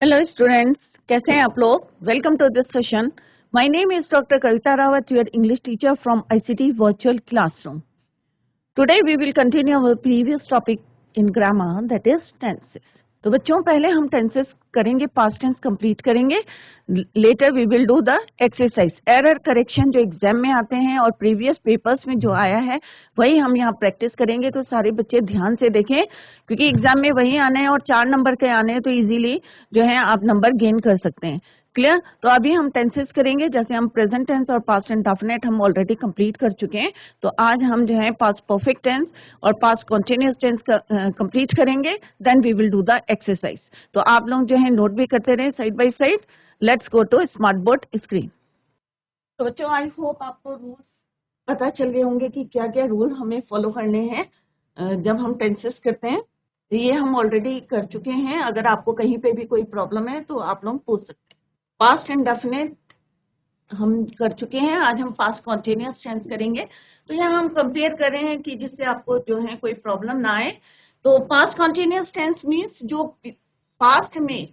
Hello students, कैसे हैं आप लोग। Welcome to this session. My name is doctor Kavita Rawat, your English teacher from ICT virtual classroom. Today we will continue our previous topic in grammar, that is tenses. तो बच्चों, पहले हम tenses करेंगे, past tense complete करेंगे। Later we will do the exercise, error correction जो exam में आते हैं और प्रीवियस पेपर्स में जो आया है वही हम यहाँ प्रैक्टिस करेंगे। तो सारे बच्चे ध्यान से देखें, क्योंकि एग्जाम में वही आने हैं और 4 नंबर के आने हैं, तो इजीली जो है आप नंबर गेन कर सकते हैं। क्लियर। तो अभी हम टेंसेस करेंगे, जैसे हम प्रेजेंट टेंस और पास्ट इंडेफिनिट हम ऑलरेडी कंप्लीट कर चुके हैं। तो आज हम जो है पास्ट परफेक्ट टेंस और पास्ट कॉन्टिन्यूस टेंस कंप्लीट करेंगे। Then we will do the exercise. तो आप लोग जो है नोट भी करते रहे side by side. Let's go to smart board screen. तो बच्चों, आई होप आपको रूल्स पता चल गए होंगे कि क्या क्या रूल हमें फॉलो करने हैं जब हम टेंसेस करते हैं। तो ये हम ऑलरेडी कर चुके हैं। अगर आपको कहीं पे भी कोई प्रॉब्लम है तो आप लोग पूछ सकते हैं। पास्ट इंडेफिनिट हम कर चुके हैं, आज हम पास्ट कॉन्टिन्यूस टेंस करेंगे। तो यहाँ हम कंपेयर कर रहे हैं कि जिससे आपको जो है कोई प्रॉब्लम ना आए। तो पास्ट कॉन्टिन्यूस टेंस मीन्स जो पास्ट में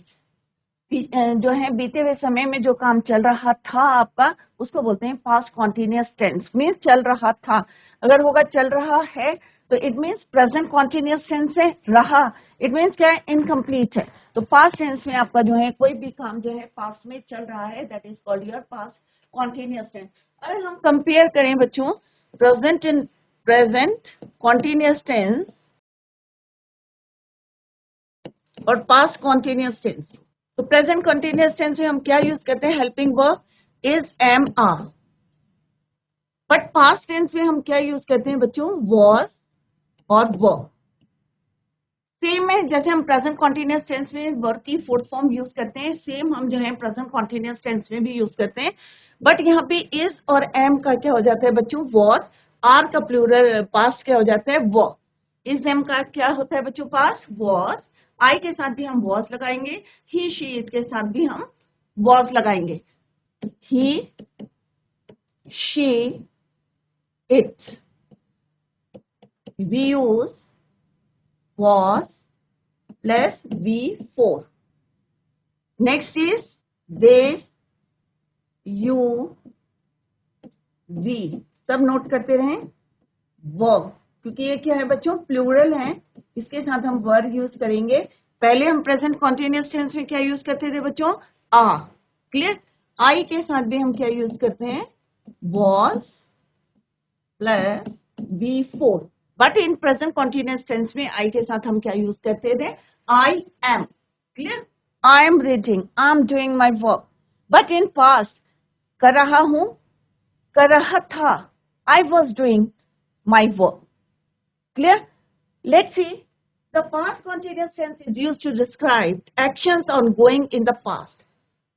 जो है बीते हुए समय में जो काम चल रहा था आपका, उसको बोलते हैं पास्ट कॉन्टिन्यूस टेंस। मीन्स चल रहा था। अगर होगा चल रहा है तो it means present continuous tense से रहा, इट मीन्स क्या है, इनकम्प्लीट है। तो पास्ट टेंस में आपका जो है कोई भी काम जो है पास्ट में चल रहा है, that is called your past continuous tense. अगर हम कंपेयर करें बच्चों प्रेजेंट कॉन्टिन्यूस टेंस और पास्ट कॉन्टिन्यूस टेंस, तो प्रेजेंट कंटिन्यूअस टेंस में हम क्या यूज करते हैं, helping verb is, am, are. But past tense में हम क्या यूज करते हैं बच्चों, वॉज और वर। सेम है, जैसे हम प्रेजेंट कॉन्टिन्यूअस टेंस में वर्ब की फोर्थ फॉर्म यूज करते हैं, सेम हम जो है प्रेजेंट कॉन्टिन्यूअस टेंस में भी यूज करते हैं। बट यहाँ पे इज और एम का क्या हो जाता है बच्चों, वॉज। आर का प्लूरल पास्ट क्या हो जाता है, वॉ। इज एम का क्या होता है बच्चों, पास्ट, वॉज। आई के साथ भी हम वॉज लगाएंगे, ही शी इट के साथ भी हम वॉज लगाएंगे। he, she, it. We use was plus V4. Next is they, you, we. सब नोट करते रहें। वर्ब, क्योंकि ये क्या है बच्चों, प्लूरल है, इसके साथ हम वर्ब यूज करेंगे। पहले हम प्रेजेंट कॉन्टिन्यूअस टेंस में क्या यूज करते थे बच्चों, आ। क्लियर। आई के साथ भी हम क्या यूज करते हैं, was plus V4। But in present continuous tense में आई के साथ हम क्या यूज करते थे, I am. Clear. I am reading, I am doing my work. But in past कर रहा हूं, कर रहा था, I was doing my work. Clear. Let's see, the past continuous tense is used to describe actions ongoing in the past.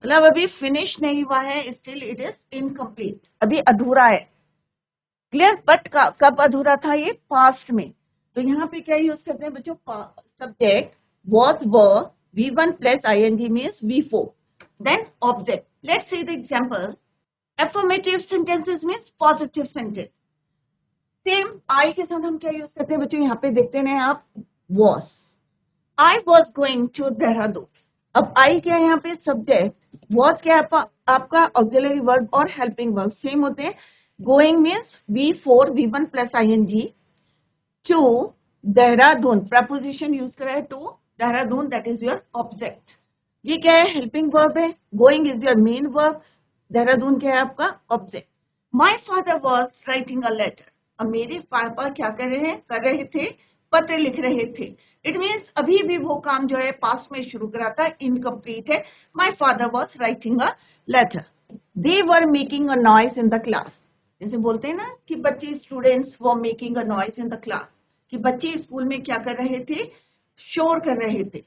मतलब अभी finish नहीं हुआ है, स्टिल इट इज इनकम्प्लीट, अभी अधूरा है। क्लियर। बट कब अधूरा था, ये पास्ट में। तो यहाँ पे क्या यूज करते हैं बच्चों, subject was, were, V1 plus ing means V4। Then object. Let's see the example. Affirmative sentences means positive sentence. Same I के साथ हम क्या यूज करते हैं बच्चों, यहाँ पे देखते हैं आप, was. I was going to Dehradun. अब आई क्या है यहाँ पे, सब्जेक्ट। वॉज क्या है आपका ऑक्सिलरी वर्ब और हेल्पिंग वर्ब सेम होते हैं। Going means V4, V1 plus ing। To Dehradun, preposition use करा है to Dehradun, that is your object. ये क्या है, हेल्पिंग वर्ब है। Going is your main verb, Dehradun क्या है आपका object. My father was writing a letter. अब मेरे पापा क्या कर रहे थे, पत्र लिख रहे थे। इट मीन्स अभी भी वो काम जो है पास्ट में शुरू करा था, इनकम्प्लीट है। My father was writing a letter. They were making a noise in the class. जैसे बोलते हैं ना कि बच्चे, students were making a noise in the class, कि बच्चे स्कूल में क्या कर रहे थे, शोर कर रहे थे।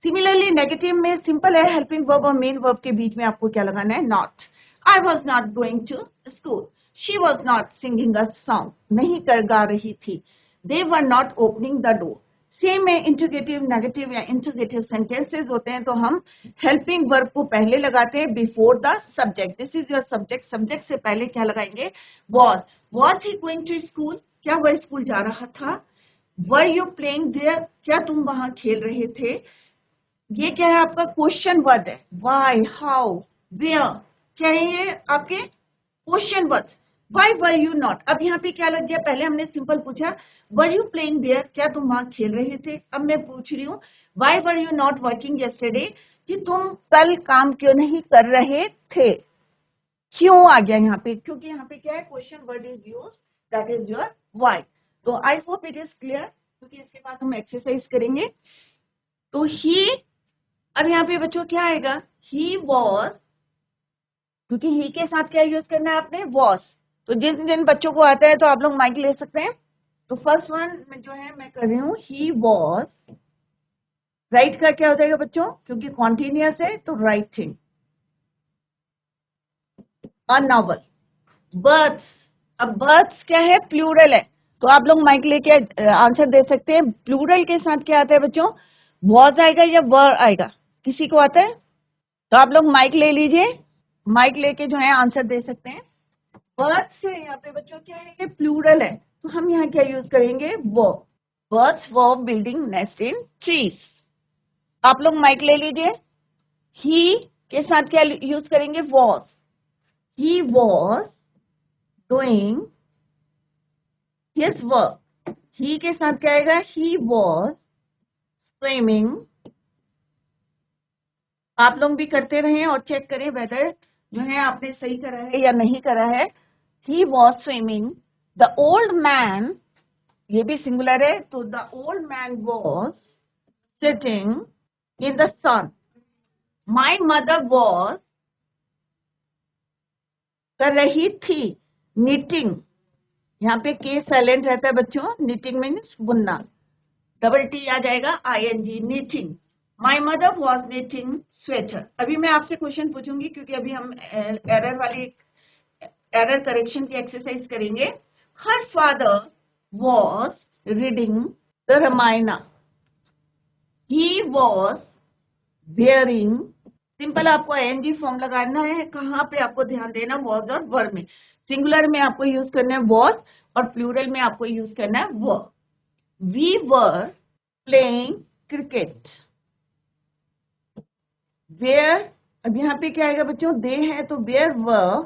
सिमिलरली नेगेटिव में सिंपल है, हेल्पिंग वर्ब और मेन वर्ब के बीच में आपको क्या लगाना है, not. I was not going to school. She was not singing a song, नहीं कर गा रही थी। They were not opening the door. Same में इंट्रोगेटिव, नेगेटिव या इंट्रोगेटिव सेंटेंसेस होते हैं तो हम हेल्पिंग वर्ब को पहले लगाते हैं before the subject. This is your subject. Subject से पहले क्या लगाएंगे, was. Was he going to school, क्या वह स्कूल जा रहा था। वर यू प्लेइंग देयर, क्या तुम वहां खेल रहे थे। ये क्या है आपका क्वेश्चन वर्ड है, वाई, हाउ, वेयर, क्या है ये आपके question word. Why were you not, अब यहाँ पे क्या लग गया, पहले हमने सिंपल पूछा वर यू प्लेइंग देयर, क्या तुम वहां खेल रहे थे। अब मैं पूछ रही हूँ why were you not working yesterday, कि तुम कल काम क्यों नहीं कर रहे थे। क्यों आ गया यहाँ पे, क्योंकि यहाँ पे क्या है question word is use, that is your why. तो I hope it is clear, क्योंकि इसके बाद हम एक्सरसाइज करेंगे। तो ही, अब यहाँ पे बच्चों क्या आएगा, ही वॉज, क्योंकि ही के साथ क्या यूज करना है आपने, वॉज। तो जिन जिन बच्चों को आता है तो आप लोग माइक ले सकते हैं। तो फर्स्ट वन में जो है मैं कर रही हूँ, ही वॉज, राइट का क्या हो जाएगा बच्चों, क्योंकि कॉन्टिन्यूअस है तो राइटिंग अ नॉवल। बर्ड्स, अब बर्ड्स क्या है, प्लूरल है, तो आप लोग माइक लेके आंसर दे सकते हैं। प्लूरल के साथ क्या आता है बच्चों, वॉज आएगा या वर आएगा, किसी को आता है तो आप लोग माइक ले लीजिए, माइक लेके जो है आंसर दे सकते हैं। बर्ड्स से यहाँ पे बच्चों क्या है, ये प्लूरल है, तो हम यहाँ क्या यूज करेंगे, वो। बर्ड्स वो बिल्डिंग नेस्ट इन ट्रीज। आप लोग माइक ले लीजिए, ही के साथ क्या यूज करेंगे, was. He was doing his work. He के साथ क्या आएगा, ही वॉज स्विमिंग। आप लोग भी करते रहें और चेक करें वेदर जो है आपने सही करा है या नहीं करा है। He was swimming. The old man, ये भी सिंगुलर है, तो the old man was sitting in the sun. My mother was कर रही थी निटिंग, यहाँ पे के साइलेंट रहता है बच्चों, निटिंग मीन्स बुनना, डबल टी आ जाएगा, ING, knitting. My mother was knitting sweater. अभी मैं आपसे क्वेश्चन पूछूंगी, क्योंकि अभी हम एरर वाली, एरर करेक्शन की एक्सरसाइज करेंगे। Her father was reading the Ramayana. He was wearing, simple आपको ING फॉर्म लगाना है, कहाँ पे आपको ध्यान देना, वॉज और वर में। सिंगुलर में आपको यूज करना है वॉज, और प्लूरल में आपको यूज करना है were. We were playing cricket. Where, अब यहाँ पे क्या आएगा बच्चों, दे है तो वेयर वर,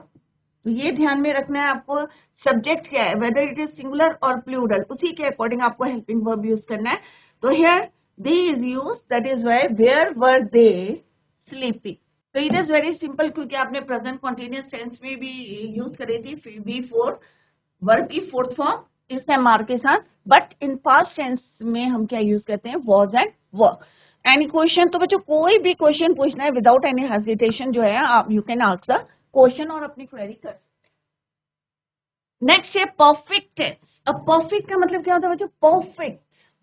तो ये ध्यान में रखना है आपको, सब्जेक्ट क्या है, वेदर इट इज सिंगुलर और प्लूरल, उसी के अकॉर्डिंग आपको हेल्पिंग वर्ब यूज करना है। तो here they is use, that is why where were they sleeping. तो इट इज वेरी सिंपल, क्योंकि आपने प्रेजेंट कॉन्टिन्यूअस टेंस में भी यूज करी थी V4 वर्ब की फोर्थ फॉर्म इस MR के साथ, बट इन पास्ट टेंस में हम क्या यूज करते हैं, was and were. Any question, तो बच्चों कोई भी क्वेश्चन पूछना है विदाउट एनी हेजिटेशन जो है आप, you can ask the question और अपनी क्वेरी कर। नेक्स्ट है परफेक्ट टेंस। अब परफेक्ट का मतलब क्या होता है बच्चों, परफेक्ट,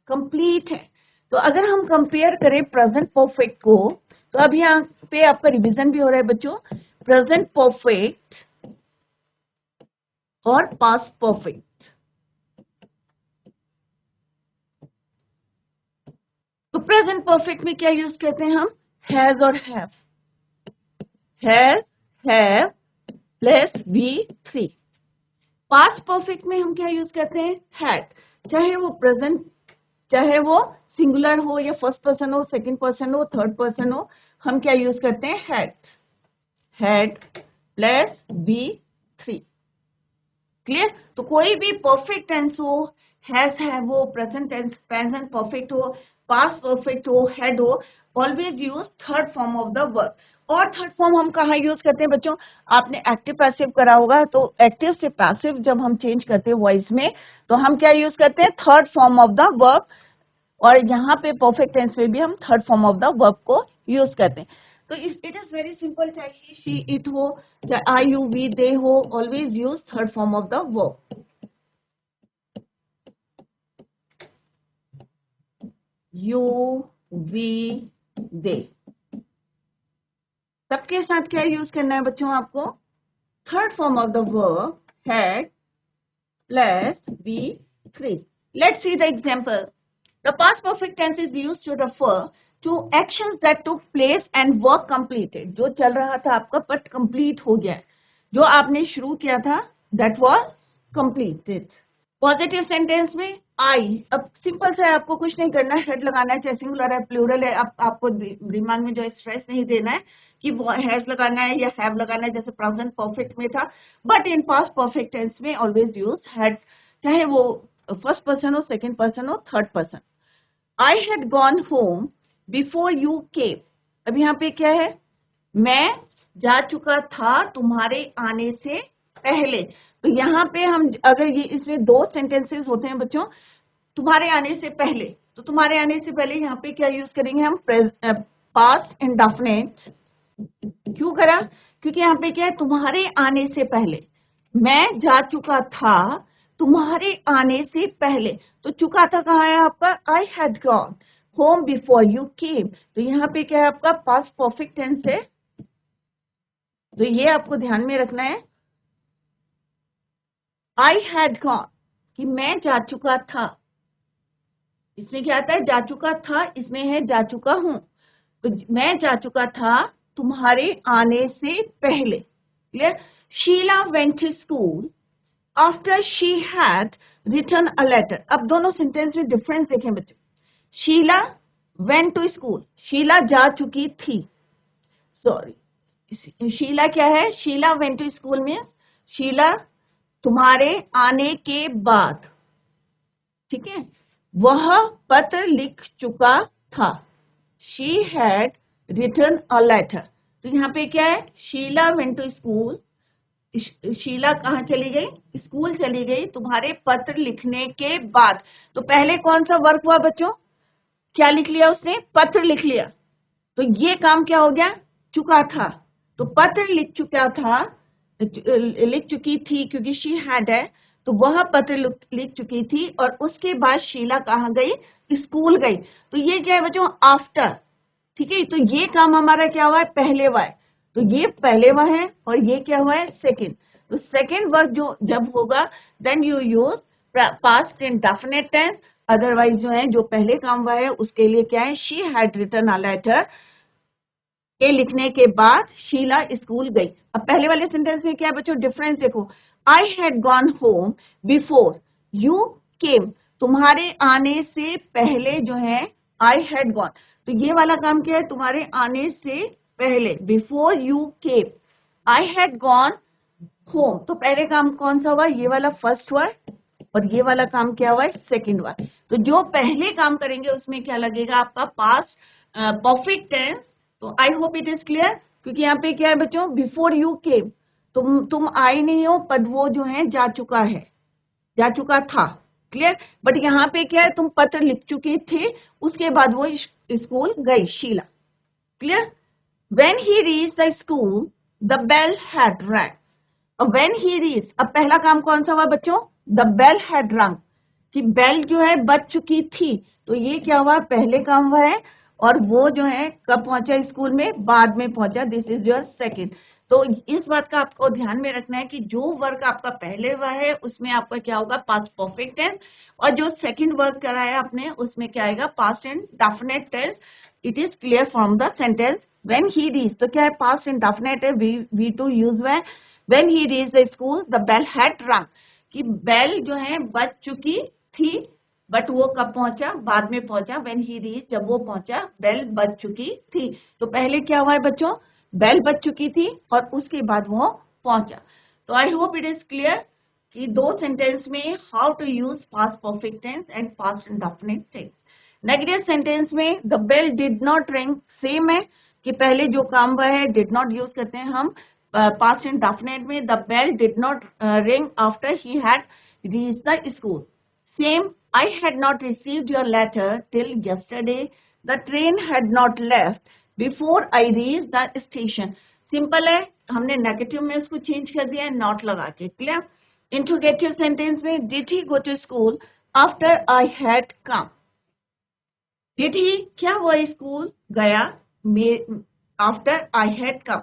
कंप्लीट है। तो अगर हम कंपेयर करें प्रेजेंट परफेक्ट को, तो अब यहाँ पे आपका रिवीजन भी हो रहा है बच्चों, प्रेजेंट परफेक्ट और पास्ट परफेक्ट। तो प्रेजेंट परफेक्ट में क्या यूज करते हैं हम, हैज और have. Has, have plus V3। Past perfect में हम क्या यूज करते हैं, हैड। चाहे वो प्रेजेंट, चाहे वो सिंगुलर हो या फर्स्ट पर्सन हो, सेकंड पर्सन हो, थर्ड पर्सन हो, हम क्या यूज करते हैं, had. Had plus V3। Clear. तो कोई भी परफेक्ट टेंस हो, हैज है वो, प्रेजेंट टेंस, प्रेजेंट परफेक्ट हो, पास्ट परफेक्ट हो, हैड हो, always use third form of the verb. और थर्ड फॉर्म हम कहाँ यूज करते हैं बच्चों, आपने एक्टिव पैसिव करा होगा, तो एक्टिव से पैसिव जब हम चेंज करते हैं वॉइस में, तो हम क्या यूज करते हैं, third form of the verb. और यहाँ पे परफेक्ट टेंस में भी हम third form of the verb को यूज करते हैं। तो इट इज वेरी सिंपल, चाहे ही शी इट हो, चाहे आई यू वी दे हो, always use third form of the verb. You, we, they, सबके साथ क्या यूज करना है बच्चों आपको, third form of the verb, had plus V3। Let's see the example. The past perfect tense is used to refer to actions that took place and were completed. जो चल रहा था आपका but complete हो गया, जो आपने शुरू किया था that was completed. Positive sentence में आई, अब सिंपल से आपको कुछ नहीं करना है, हेड लगाना है, चाहे सिंगुलर है प्लूरल है, आपको दिमाग में जो है स्ट्रेस नहीं देना है कि वो हैज लगाना है या हैव लगाना है जैसे प्रेजेंट परफेक्ट में था, but in past perfect tense में ऑलवेज यूज हैड, चाहे वो फर्स्ट पर्सन हो, सेकंड पर्सन हो, third person. I had gone home before you came, अब यहाँ पे क्या है, मैं जा चुका था तुम्हारे आने से पहले। तो यहाँ पे हम अगर ये इसमें दो सेंटेंसेस होते हैं बच्चों, तुम्हारे आने से पहले, तो तुम्हारे आने से पहले यहाँ पे क्या यूज करेंगे हम, पास्ट इंडेफिनिट। क्यों करा, क्योंकि यहाँ पे क्या है, तुम्हारे आने से पहले, मैं जा चुका था तुम्हारे आने से पहले, तो चुका था कहाँ है आपका, आई had gone home before you केम, तो यहाँ पे क्या है आपका पास्ट परफेक्ट टेंस है, तो ये आपको ध्यान में रखना है। आई हैड गॉन कि मैं जा चुका था, इसमें क्या आता है, जा चुका था, इसमें है जा चुका हूं, तो मैं जा चुका था तुम्हारे आने से पहले। Clear. Sheela went to school after she had written a letter, अब दोनों सेंटेंस में डिफरेंस देखें बच्चों। Sheela went to school, Sheela जा चुकी थी, सॉरी, शीला क्या है, शीला वेंट टू स्कूल में शीला तुम्हारे आने के बाद, ठीक है, वह पत्र लिख चुका था, she had written a letter, तो यहाँ पे क्या है, Sheela went to school, Sheela कहाँ चली गई, स्कूल चली गई तुम्हारे पत्र लिखने के बाद, तो पहले कौन सा वर्क हुआ बच्चों, क्या लिख लिया उसने, पत्र लिख लिया, तो ये काम क्या हो गया, चुका था, तो पत्र लिख चुका था, लिख चुकी थी क्योंकि शी हैड है, तो वह पत्र लिख चुकी थी, और उसके बाद शीला कहाँ गई, स्कूल गई, तो ये क्या है बच्चों, आफ्टर, ठीक है, तो ये काम हमारा क्या हुआ है, पहले हुआ है, तो ये पहले हुआ है, और ये क्या हुआ है, सेकंड, तो सेकंड वर्क जो जब होगा then you use past indefinite tense, otherwise जो है जो पहले काम हुआ है उसके लिए क्या है, she had written a letter, के लिखने के बाद शीला स्कूल गई। अब पहले वाले सेंटेंस में क्या है बच्चों, डिफरेंस देखो, आई had gone home before you केम, तुम्हारे आने से पहले जो है आई हैड गॉन, तो ये वाला काम क्या है, तुम्हारे आने से पहले, before you came, I had gone home, तो पहले काम कौन सा हुआ, ये वाला फर्स्ट हुआ, और ये वाला काम क्या हुआ, सेकंड हुआ, तो जो पहले काम करेंगे उसमें क्या लगेगा आपका, पास्ट परफेक्ट टेंस, तो I hope it is clear, क्योंकि यहाँ पे क्या है बच्चों, बिफोर यू केम, तुम आए नहीं हो, पर वो जो है जा चुका है, जा चुका था, क्लियर, बट यहाँ पे क्या है, तुम पत्र लिख चुके थे, उसके बाद वो स्कूल गई Sheela, clear. When he reach the school the bell had rang, अब व्हेन ही रीच, अब पहला काम कौन सा हुआ बच्चों, द बेल हैड रंग, कि बेल जो है बज चुकी थी, तो ये क्या हुआ, पहले काम हुआ है, और वो जो है कब पहुंचा स्कूल में, बाद में पहुंचा, दिस इज योर सेकंड, तो इस बात का आपको ध्यान में रखना है कि जो वर्क आपका पहले हुआ है उसमें आपका क्या होगा, पास्ट परफेक्ट टेंस, और जो सेकंड वर्क कराया आपने उसमें क्या आएगा, past indefinite tense. It is clear from the sentence, when he reach, तो क्या है, पास्ट इंडेफिनिट है, वी टू यूज है, when he reach the school the bell had rung, कि बेल जो है बज चुकी थी, बट वो कब पहुंचा, बाद में पहुंचा, व्हेन ही रीच, जब वो पहुंचा बेल बज चुकी थी, तो पहले क्या हुआ है बच्चों, बेल बज चुकी थी, और उसके बाद वो पहुंचा, तो I hope it is clear कि दो सेंटेंस में how to use past perfect tense and past indefinite tense. Negative sentence में the bell did not ring, same है कि पहले जो काम हुआ है डिड नॉट यूज करते हैं हम, पास्ट इंडेफिनिट में the bell did not ring after he had reached the school, same, I had not received your letter till yesterday, the train had not left before I reached the station, simple है, हमने negative में उसको change कर दिया है not लगा के, clear. Interrogative sentence में did he go to school after I had come, did he क्या हुआ, स्कूल गया after I had come,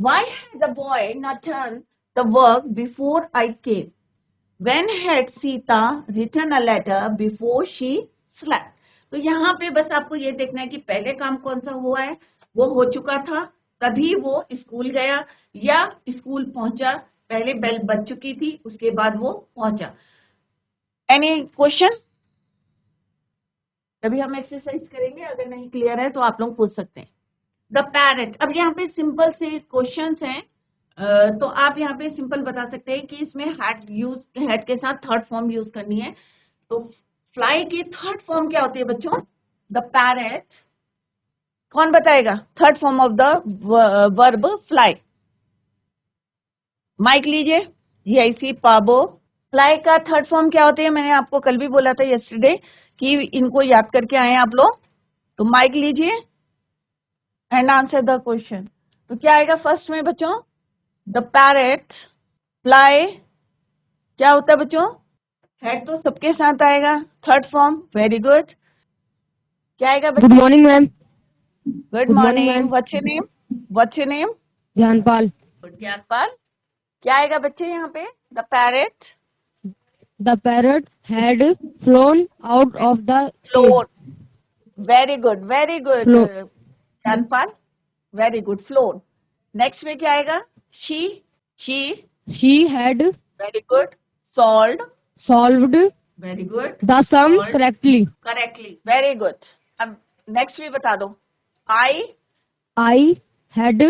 why had the boy not done the work before I came, when had Sita written a letter before she slept, तो यहाँ पे बस आपको ये देखना है कि पहले काम कौन सा हुआ है, वो हो चुका था तभी वो स्कूल गया, या स्कूल पहुंचा, पहले बेल बज चुकी थी उसके बाद वो पहुंचा, एनी क्वेश्चन? तभी हम एक्सरसाइज करेंगे, अगर नहीं क्लियर है तो आप लोग पूछ सकते हैं। द पैरेट, अब यहाँ पे सिंपल से क्वेश्चंस हैं, तो आप यहाँ पे सिंपल बता सकते हैं कि इसमें हैड के साथ थर्ड फॉर्म यूज करनी है। तो फ्लाई की थर्ड फॉर्म क्या होती है बच्चों? The parrot. कौन बताएगा third form of the verb fly? Mike लीजिए। जीआईसी पाबो। फ्लाई का थर्ड फॉर्म क्या होती है? मैंने आपको कल भी बोला था यस्टरडे कि इनको याद करके आए आप लोग। तो माइक लीजिए एंड आंसर द क्वेश्चन। तो क्या आएगा फर्स्ट में बच्चों? द पैरेट फ्लाई क्या होता है बच्चों? हेड तो सबके साथ आएगा। Third form, very good. क्या आएगा बच्चों? Good morning ma'am. Good good morning morning. Ma'am. What's your name? What's your name? Gyanpal. Good Gyanpal. क्या आएगा बच्चे यहाँ पे? The parrot the parrot had flown out of the cage. Floor. Very good, very good flow Gyanpal, very good. Floor. Next में क्या आएगा? She she she had very good. Solve solved very good. The sum solve correctly. Correctly, very good. अब next भी बता दो। I I had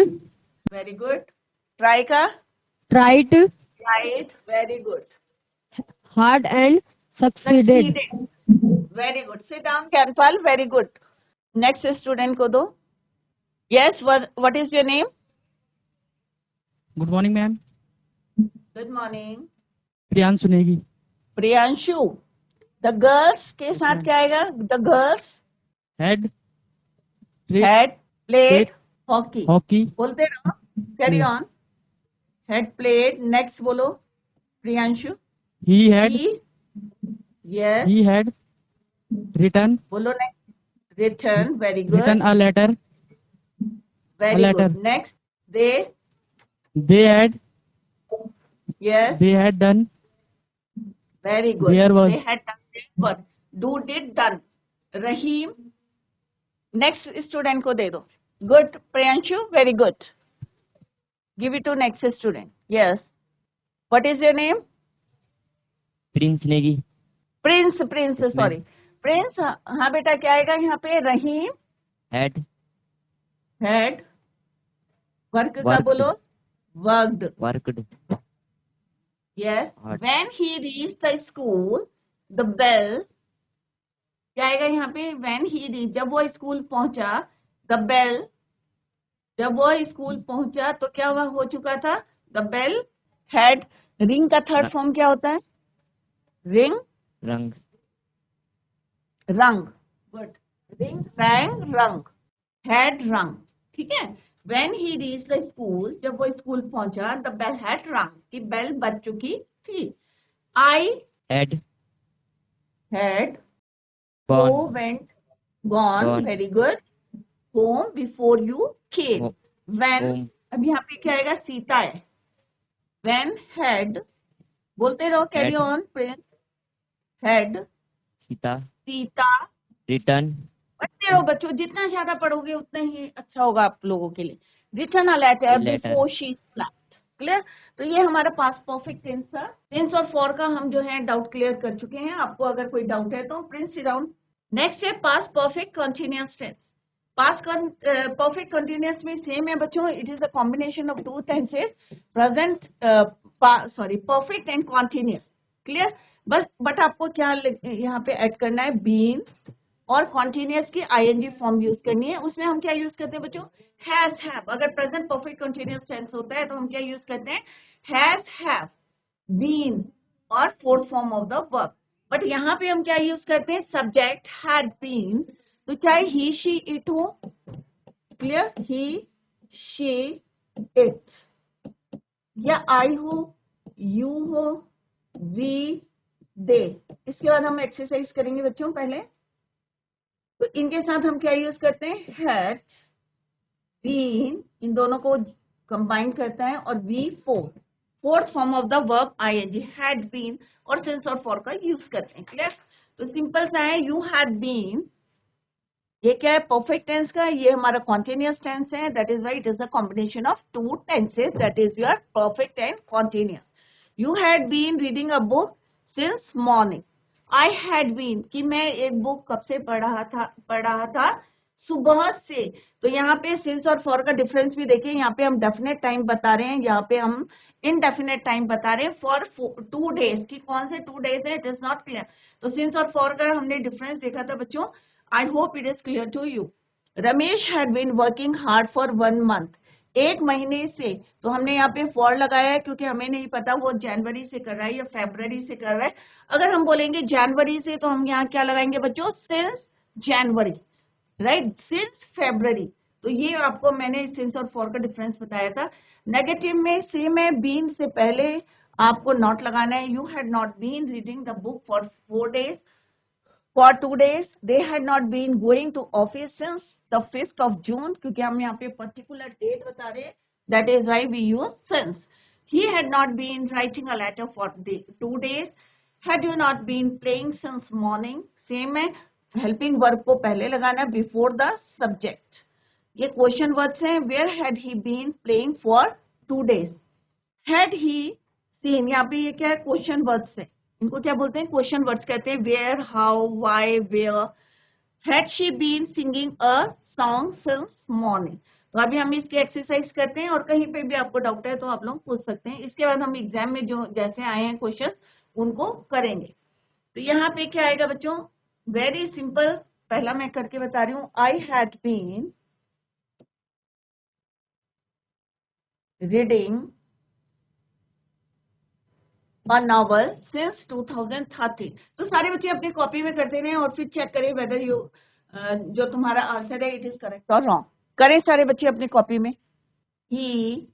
very good. Try का tried right, very good. Hard and succeeded. Succeeded, very good. Sit down Gyanpal, very good. Next student को दो। Yes, what is your name? Good morning ma'am. Good morning. Priyanshu Negi. Priyanshu. The girls के Yes, साथ ma'am. क्या आएगा? The girls head had played played hockey. hockey. बोलते रहो, carry Yeah. On. Had played. Next बोलो Priyanshu. He had he yes he had written बोलो next. Return, very good, written a letter. Very letter. Good. Next they They had यस they had done. Very good. There was they had done work. Do did done. Rahim. Next student को दे दो। Good Priyanshu, very good. Give it to next student. Yes, what is your name? Prince Negi. Prince. Prince Yes, ma'am. Sorry, Prince. हाँ बेटा, क्या आएगा यहाँ पे? Rahim Had had work का worked बोलो वर्कड। worked यस, hard. When he reach the school the bell क्या आएगा यहाँ पे? व्हेन ही रीच, जब वो स्कूल पहुंचा। द बेल, जब वो स्कूल पहुंचा तो क्या वह हो चुका था? The bell had. रिंग का थर्ड Ra- फॉर्म क्या होता है? Ring rung rung. Good. Ring rang rung, had rung. ठीक है। When he reach the school, जब वो स्कूल पहुंचा, द बेल हैड रंग, की बेल बज चुकी थी। आई had had gone go went gone, gone very good. Home before you came. ho- when, home. अब यहाँ पे क्या आएगा? सीता है। व्हेन हैड, बोलते रहो, carry Had on Prince. Had Sita Sita. written पढ़ते रहो बच्चों, जितना ज्यादा पढ़ोगे उतना ही अच्छा होगा आप लोगों के लिए। Written a letter a letter. Before she slept. Clear? तो ये हमारा पास्ट परफेक्ट टेंस था। टेंस और फॉर का हम जो है डाउट क्लियर कर चुके हैं। आपको अगर कोई डाउट है तो प्रिंस सिट डाउन। नेक्स्ट है past perfect continuous tense. Past perfect continuous में सेम है बच्चों, it is a combination of two tenses, present sorry perfect and continuous. Clear? बस बट आपको क्या यहाँ पे ऐड करना है? बीन और कॉन्टिन्यूअस की आईएनजी फॉर्म यूज करनी है। उसमें हम क्या यूज करते हैं बच्चों? Has have. अगर प्रेजेंट परफेक्ट कंटिन्यूअस टेंस होता है तो हम क्या यूज करते हैं? हैज हैव, बीन और fourth form of the verb. But यहाँ पे हम क्या यूज करते हैं? सब्जेक्ट हैड बीन, तो चाहे ही शी इट हो। क्लियर? ही शी इट, या आई हो, यू हो, वी दे। इसके बाद हम एक्सरसाइज करेंगे बच्चों। पहले तो इनके साथ हम क्या यूज करते हैं? हैड बीन, इन दोनों को कंबाइन करता है, और V fourth form of the verb ING, had been और सिंस और फॉर का यूज करते हैं। क्लियर? तो सिंपल सा है, यू हैड बीन, ये क्या है? परफेक्ट टेंस का, ये हमारा कॉन्टिन्यूअस टेंस है। That is why it is a combination of two tenses, that is your perfect and continuous. You had been reading a book since morning. I had been कि मैं एक book कब से पढ़ रहा था सुबह से। तो यहाँ पे सिंस और फॉर का डिफरेंस भी देखिए, यहाँ पे हम डेफिनेट टाइम बता रहे हैं, यहाँ पे हम इनडेफिनेट टाइम बता रहे हैं फॉर 2 days कि कौन से 2 days है, इट इज नॉट क्लियर। तो सिंस और फॉर का हमने डिफरेंस देखा था बच्चों। I hope it is clear to you. Ramesh had been working hard for 1 month, 1 महीने से। तो हमने यहाँ पे फॉर लगाया है क्योंकि हमें नहीं पता वो जनवरी से कर रहा है या फरवरी से कर रहा है। अगर हम बोलेंगे जनवरी से तो हम यहाँ क्या लगाएंगे बच्चों, सिंस जनवरी, राइट, सिंस फरवरी। तो ये आपको मैंने सिंस और फॉर का डिफरेंस बताया था। नेगेटिव में सेम है, बीन से पहले आपको नॉट लगाना है। You had not been reading the book for 4 days, for 2 days, they had not been going to office since the 5th of June, क्योंकि हम यहाँ पे पर्टिकुलर डेट बता रहे हैं, that is why we use since. He had not been writing a letter for 2 days. Had you not been playing since morning, same है, helping verb को पहले लगाना before the subject. ये क्वेश्चन वर्ड्स हैं। where had he been playing for 2 days? had he seen, यहाँ पे ये क्या है, क्वेश्चन वर्ड्स है, इनको क्या बोलते हैं, क्वेश्चन वर्ड्स कहते हैं। Where, how, why, where. Had she been singing a song since morning. तो अभी हम इसकी एक्सरसाइज करते हैं और कहीं पे भी आपको डाउट है तो आप लोग पूछ सकते हैं। इसके बाद हम एग्जाम में जो जैसे आए हैं क्वेश्चन उनको करेंगे। तो यहाँ पे क्या आएगा बच्चों, वेरी सिंपल, पहला मैं करके बता रही हूँ। I had been reading a novel since 2013। तो सारे बच्चे अपनी कॉपी में करते रहें और फिर चेक करें वेदर यू जो तुम्हारा आंसर है इट इज करेक्ट और रॉन्ग। करें सारे बच्चे अपनी कॉपी में। He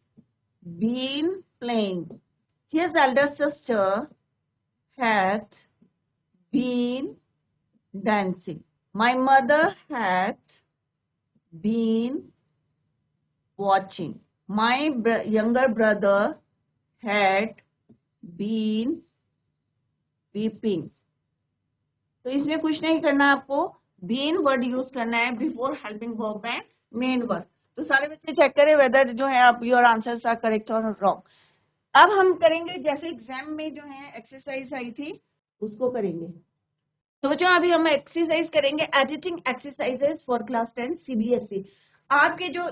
been playing, his elder sister had been dancing, my mother had been watching, my younger brother had been weeping। तो इसमें कुछ नहीं करना, आपको बीन वर्ड यूज करना है before helping verb and main word. तो सारे बच्चे चेक करें वेदर जो है आप योर आंसर्स आर करेक्ट और रॉन्ग। अब हम करेंगे जैसे एग्जाम में जो है एक्सरसाइज आई थी उसको करेंगे। तो बच्चों अभी हम एक्सरसाइज करेंगे editing exercises for class 10 CBSE. आपके जो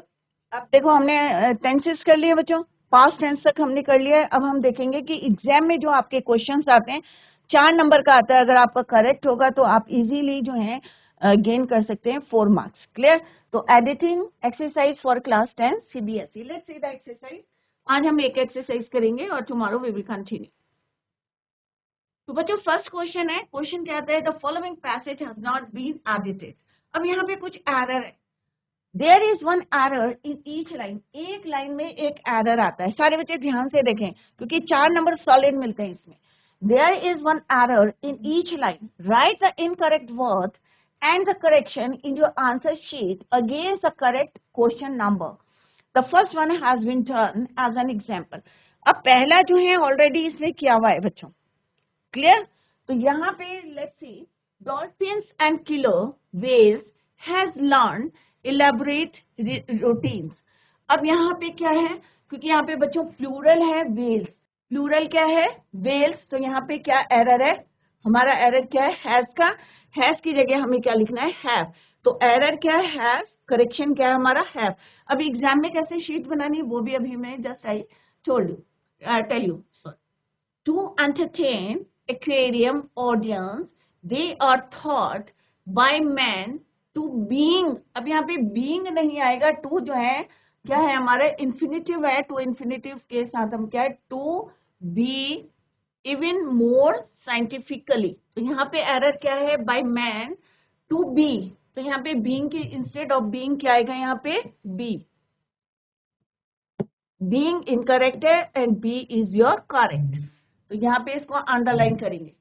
अब देखो हमने टेंसेस कर लिए बच्चों, पास्ट टेंस तक हमने कर लिया है। अब हम देखेंगे कि एग्जाम में जो आपके क्वेश्चंस आते हैं 4 नंबर का आता है, अगर आपका करेक्ट होगा तो आप इजीली जो है गेन कर सकते हैं 4 मार्क्स। क्लियर? तो editing exercise for class 10 CBSE, let's see the exercise. आज हम एक एक्सरसाइज करेंगे और टुमारो वी विल कंटिन्यू। तो बच्चों फर्स्ट क्वेश्चन है, क्वेश्चन क्या आता है, the following passage has not been edited. अब यहाँ पे कुछ एरर है। There is one error in each line, एक लाइन में एक एरर आता है। सारे बच्चे ध्यान से देखें क्योंकि 4 नंबर सॉलिड मिलते हैं इसमें। There is one error in each line, write the incorrect word and the correction in your answer sheet against the correct question number. The first one has been done as an example. अब पहला जो है already इसने किया हुआ है बच्चों। Clear? तो यहाँ पे let's see, dolphins and killer whales has learn elaborate routines. अब यहाँ पे क्या है, क्योंकि यहाँ पे बच्चों प्लूरल है वेल्स, प्लूरल क्या है वेल्स, तो यहाँ पे क्या एरर है, हमारा एरर क्या है हैज का, हैज की जगह हमें क्या लिखना है हैव। तो एरर क्या है हैज, करेक्शन क्या है हमारा हैव। अब एग्जाम में कैसे शीट बनानी वो भी अभी मैं just I told you, tell you. To entertain aquarium audience, they are thought by men to being। अब यहाँ पे being नहीं आएगा, to जो है क्या है हमारा इन्फिनेटिव है, to इन्फिनेटिव के साथ हम क्या है to be even more scientifically। तो यहाँ पे एरर क्या है by man to be, तो यहाँ पे being के इंस्टेड ऑफ being क्या आएगा यहाँ पे be। being incorrect है and be is your correct, तो यहाँ पे इसको अंडरलाइन करेंगे।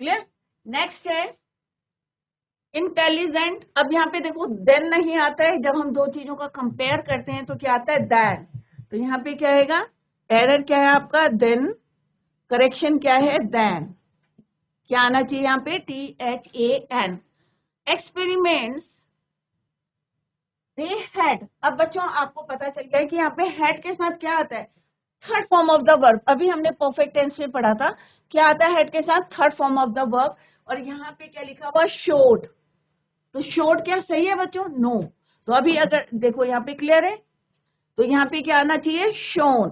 क्लियर? नेक्स्ट है इंटेलिजेंट। अब यहाँ पे देखो देन नहीं आता है, जब हम दो चीजों का कंपेयर करते हैं तो क्या आता है दैन। तो यहाँ पे क्या आएगा, एरर क्या है आपका देन, करेक्शन क्या है दैन, क्या आना चाहिए यहाँ पे THAN। Experiments they had. अब बच्चों आपको पता चल गया कि यहाँ पे हैड के साथ क्या आता है third form of the verb. अभी हमने परफेक्ट टेंस में पढ़ा था क्या आता है हेड के साथ? Third form of the verb. और यहाँ पे क्या लिखा हुआ? शोड। तो शोड क्या सही है बच्चों? नो। तो अभी अगर देखो यहाँ पे क्लियर है, तो यहाँ पे क्या आना चाहिए? शोन।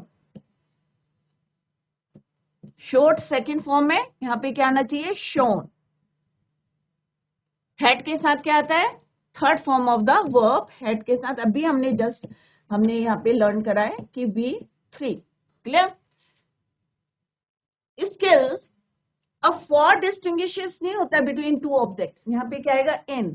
शोड सेकंड फॉर्म में, यहाँ पे क्या आना चाहिए? शोन। हेड के साथ क्या आता है? Third form of the verb. Head के साथ अभी हमने यहाँ पे लर्न करा है कि V3। क्लियर? स्किल। अब फॉर डिस्टिंग्विशेस नहीं होता बिटवीन टू ऑब्जेक्ट्स, यहाँ पे क्या आएगा? इन।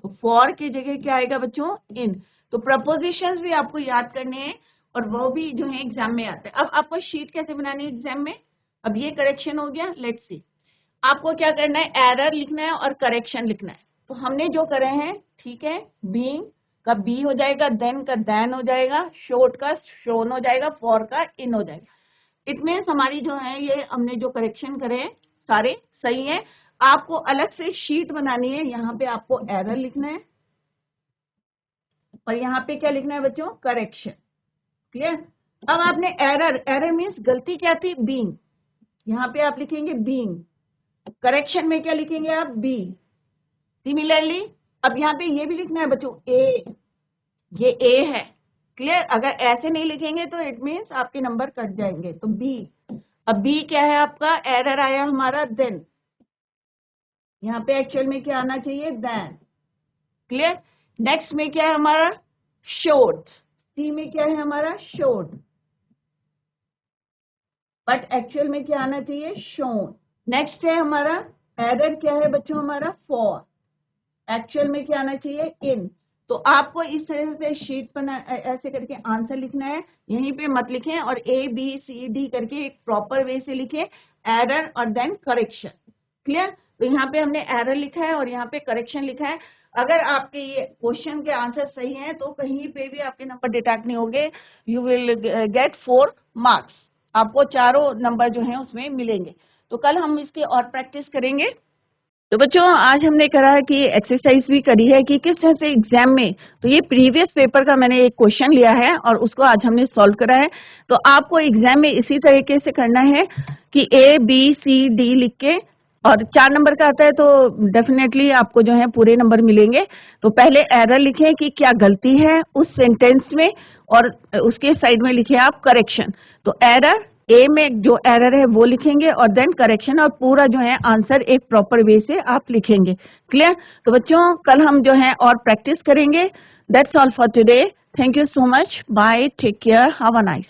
तो फॉर की जगह क्या आएगा बच्चों? इन। तो प्रपोजिशंस भी आपको याद करने हैं और वो भी जो है एग्जाम में आते हैं। अब आपको शीट कैसे बनानी है एग्जाम में? अब ये करेक्शन हो गया, लेट्स सी। आपको क्या करना है? एरर लिखना है और करेक्शन लिखना है। तो हमने जो करे हैं, ठीक है, बीइंग का बी हो जाएगा, देन का दैन हो जाएगा, शोड का शोन हो जाएगा, फॉर का इन हो जाएगा। इट मीन्स हमारी जो है ये हमने जो करेक्शन करे हैं सारे सही है। आपको अलग से शीट बनानी है, यहाँ पे आपको एरर लिखना है और यहाँ पे क्या लिखना है बच्चों? करेक्शन। क्लियर? अब आपने एरर मीन्स गलती क्या थी? बीइंग। यहाँ पे आप लिखेंगे बीइंग। करेक्शन में क्या लिखेंगे आप? बी। सिमिलरली अब यहाँ पे ये भी लिखना है बच्चों, ए। ये ए है। क्लियर? अगर ऐसे नहीं लिखेंगे तो इट मीन्स आपके नंबर कट जाएंगे। तो बी। अब बी क्या है आपका? एरर आया हमारा देन। यहाँ पे एक्चुअल में क्या आना चाहिए? देन। क्लियर? नेक्स्ट में क्या है हमारा? शोड। सी में क्या है हमारा? शोड। बट एक्चुअल में क्या आना चाहिए? शोन। नेक्स्ट है हमारा एरर क्या है बच्चों? हमारा फॉर। एक्चुअल में क्या आना चाहिए? इन। तो आपको इस तरह से शीट पर ऐसे करके आंसर लिखना है, यहीं पे मत लिखें और ABCD करके एक प्रॉपर वे से लिखें, एरर और देन करेक्शन। क्लियर? तो यहाँ पे हमने एरर लिखा है और यहाँ पे करेक्शन लिखा है। अगर आपके ये क्वेश्चन के आंसर सही हैं तो कहीं पे भी आपके नंबर डिडक्ट नहीं होंगे, यू विल गेट 4 मार्क्स। आपको चारों नंबर जो हैं उसमें मिलेंगे। तो कल हम इसकी और प्रैक्टिस करेंगे। तो बच्चों आज हमने करा है कि एक्सरसाइज भी करी है कि किस तरह से एग्जाम में, तो ये प्रीवियस पेपर का मैंने एक क्वेश्चन लिया है और उसको आज हमने सॉल्व करा है। तो आपको एग्जाम में इसी तरीके से करना है कि ABCD लिख के, और 4 नंबर का आता है तो डेफिनेटली आपको जो है पूरे नंबर मिलेंगे। तो पहले एरर लिखें कि क्या गलती है उस सेंटेंस में, और उसके साइड में लिखे आप करेक्शन। तो एरर, ए में जो एरर है वो लिखेंगे और देन करेक्शन, और पूरा जो है आंसर एक प्रॉपर वे से आप लिखेंगे। क्लियर? तो बच्चों कल हम जो है और प्रैक्टिस करेंगे। That's all for today. Thank you so much. Bye, take care, have a nice.